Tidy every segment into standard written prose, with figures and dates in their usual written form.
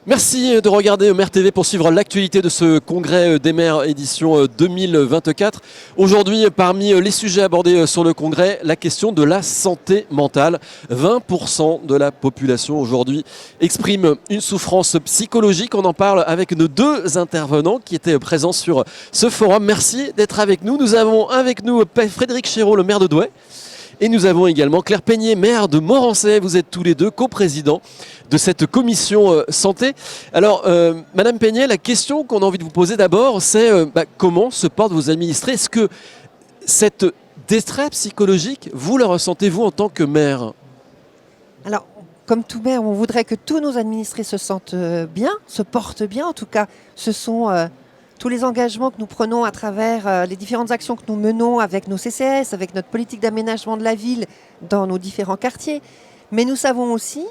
Merci de regarder Mer TV pour suivre l'actualité de ce congrès des maires édition 2024. Aujourd'hui, parmi les sujets abordés sur le congrès, la question de la santé mentale. 20% de la population aujourd'hui exprime une souffrance psychologique. On en parle avec nos deux intervenants qui étaient présents sur ce forum. Merci d'être avec nous. Nous avons avec nous Frédéric Chéreau, le maire de Douai. Et nous avons également Claire Peignet, maire de Morancet. Vous êtes tous les deux coprésidents de cette commission santé. Alors, Madame Peignet, la question qu'on a envie de vous poser d'abord, c'est comment se portent vos administrés? Est-ce que cette détresse psychologique, vous la ressentez-vous en tant que maire? Alors, comme tout maire, on voudrait que tous nos administrés se sentent bien, se portent bien. En tout cas, ce sont tous les engagements que nous prenons à travers les différentes actions que nous menons avec nos CCS, avec notre politique d'aménagement de la ville dans nos différents quartiers. Mais nous savons aussi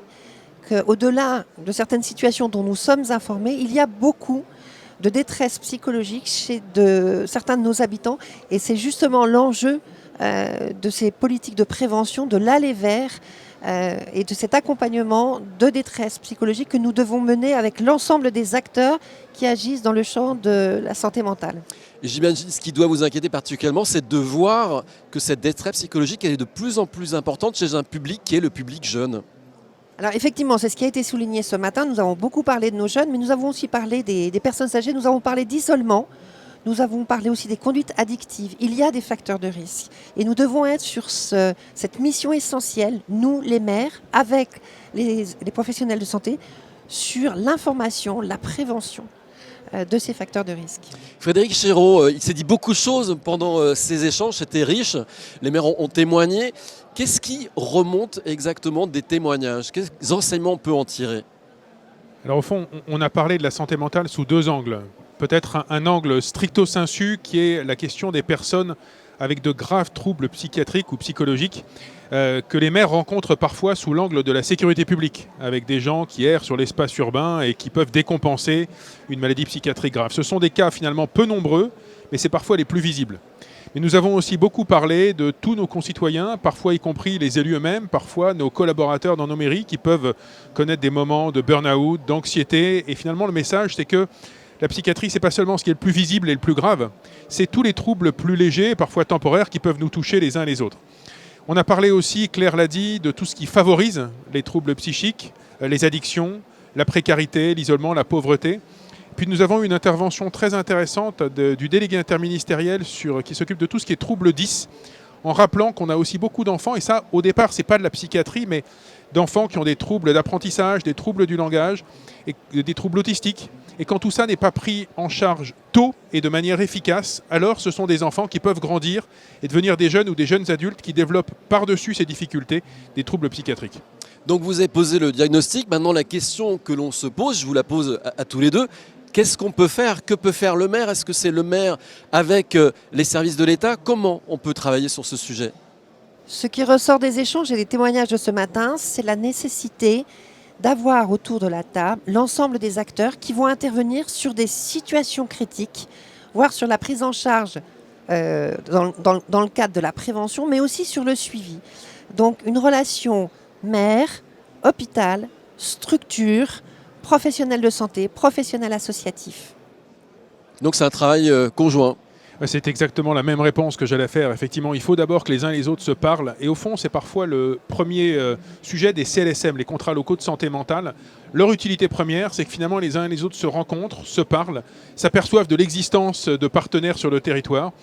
qu'au-delà de certaines situations dont nous sommes informés, il y a beaucoup de détresse psychologique chez certains de nos habitants. Et c'est justement l'enjeu de ces politiques de prévention, de l'aller vers et de cet accompagnement de détresse psychologique que nous devons mener avec l'ensemble des acteurs qui agissent dans le champ de la santé mentale. J'imagine ce qui doit vous inquiéter particulièrement, c'est de voir que cette détresse psychologique elle est de plus en plus importante chez un public qui est le public jeune. Alors effectivement, c'est ce qui a été souligné ce matin. Nous avons beaucoup parlé de nos jeunes, mais nous avons aussi parlé des personnes âgées. Nous avons parlé d'isolement. Nous avons parlé aussi des conduites addictives. Il y a des facteurs de risque. Et nous devons être sur cette mission essentielle, nous les maires, avec les professionnels de santé, sur l'information, la prévention de ces facteurs de risque. Frédéric Chéreau, il s'est dit beaucoup de choses pendant ces échanges, c'était riche. Les maires ont témoigné. Qu'est-ce qui remonte exactement des témoignages? Quels enseignements on peut en tirer? Alors au fond, on a parlé de la santé mentale sous deux angles. Peut-être un angle stricto sensu qui est la question des personnes avec de graves troubles psychiatriques ou psychologiques que les maires rencontrent parfois sous l'angle de la sécurité publique, avec des gens qui errent sur l'espace urbain et qui peuvent décompenser une maladie psychiatrique grave. Ce sont des cas finalement peu nombreux, mais c'est parfois les plus visibles. Mais nous avons aussi beaucoup parlé de tous nos concitoyens, parfois y compris les élus eux-mêmes, parfois nos collaborateurs dans nos mairies qui peuvent connaître des moments de burn-out, d'anxiété. Et finalement, le message, c'est que la psychiatrie, c'est pas seulement ce qui est le plus visible et le plus grave, c'est tous les troubles plus légers, parfois temporaires, qui peuvent nous toucher les uns les autres. On a parlé aussi, Claire l'a dit, de tout ce qui favorise les troubles psychiques, les addictions, la précarité, l'isolement, la pauvreté. Puis nous avons eu une intervention très intéressante du délégué interministériel qui s'occupe de tout ce qui est troubles 10, en rappelant qu'on a aussi beaucoup d'enfants, et ça, au départ, c'est pas de la psychiatrie, mais d'enfants qui ont des troubles d'apprentissage, des troubles du langage, et des troubles autistiques. Et quand tout ça n'est pas pris en charge tôt et de manière efficace, alors ce sont des enfants qui peuvent grandir et devenir des jeunes ou des jeunes adultes qui développent par-dessus ces difficultés des troubles psychiatriques. Donc vous avez posé le diagnostic. Maintenant, la question que l'on se pose, je vous la pose à tous les deux. Qu'est-ce qu'on peut faire? Que peut faire le maire? Est-ce que c'est le maire avec les services de l'État? Comment on peut travailler sur ce sujet? Ce qui ressort des échanges et des témoignages de ce matin, c'est la nécessité d'avoir autour de la table l'ensemble des acteurs qui vont intervenir sur des situations critiques, voire sur la prise en charge dans le cadre de la prévention, mais aussi sur le suivi. Donc une relation maire, hôpital, structure, professionnel de santé, professionnel associatif. Donc c'est un travail conjoint. C'est exactement la même réponse que j'allais faire. Effectivement, il faut d'abord que les uns et les autres se parlent. Et au fond, c'est parfois le premier sujet des CLSM, les contrats locaux de santé mentale. Leur utilité première, c'est que finalement, les uns et les autres se rencontrent, se parlent, s'aperçoivent de l'existence de partenaires sur le territoire.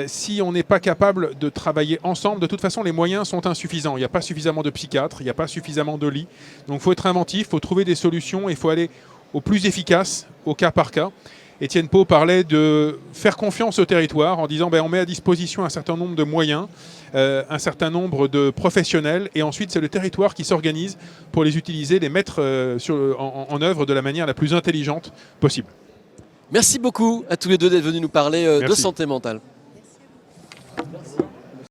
Si on n'est pas capable de travailler ensemble, de toute façon, les moyens sont insuffisants. Il n'y a pas suffisamment de psychiatres, il n'y a pas suffisamment de lits. Donc il faut être inventif, il faut trouver des solutions, il faut aller au plus efficace, au cas par cas. Étienne Pau parlait de faire confiance au territoire en disant on met à disposition un certain nombre de moyens, un certain nombre de professionnels, et ensuite c'est le territoire qui s'organise pour les utiliser, les mettre en œuvre de la manière la plus intelligente possible. Merci beaucoup à tous les deux d'être venus nous parler de santé mentale.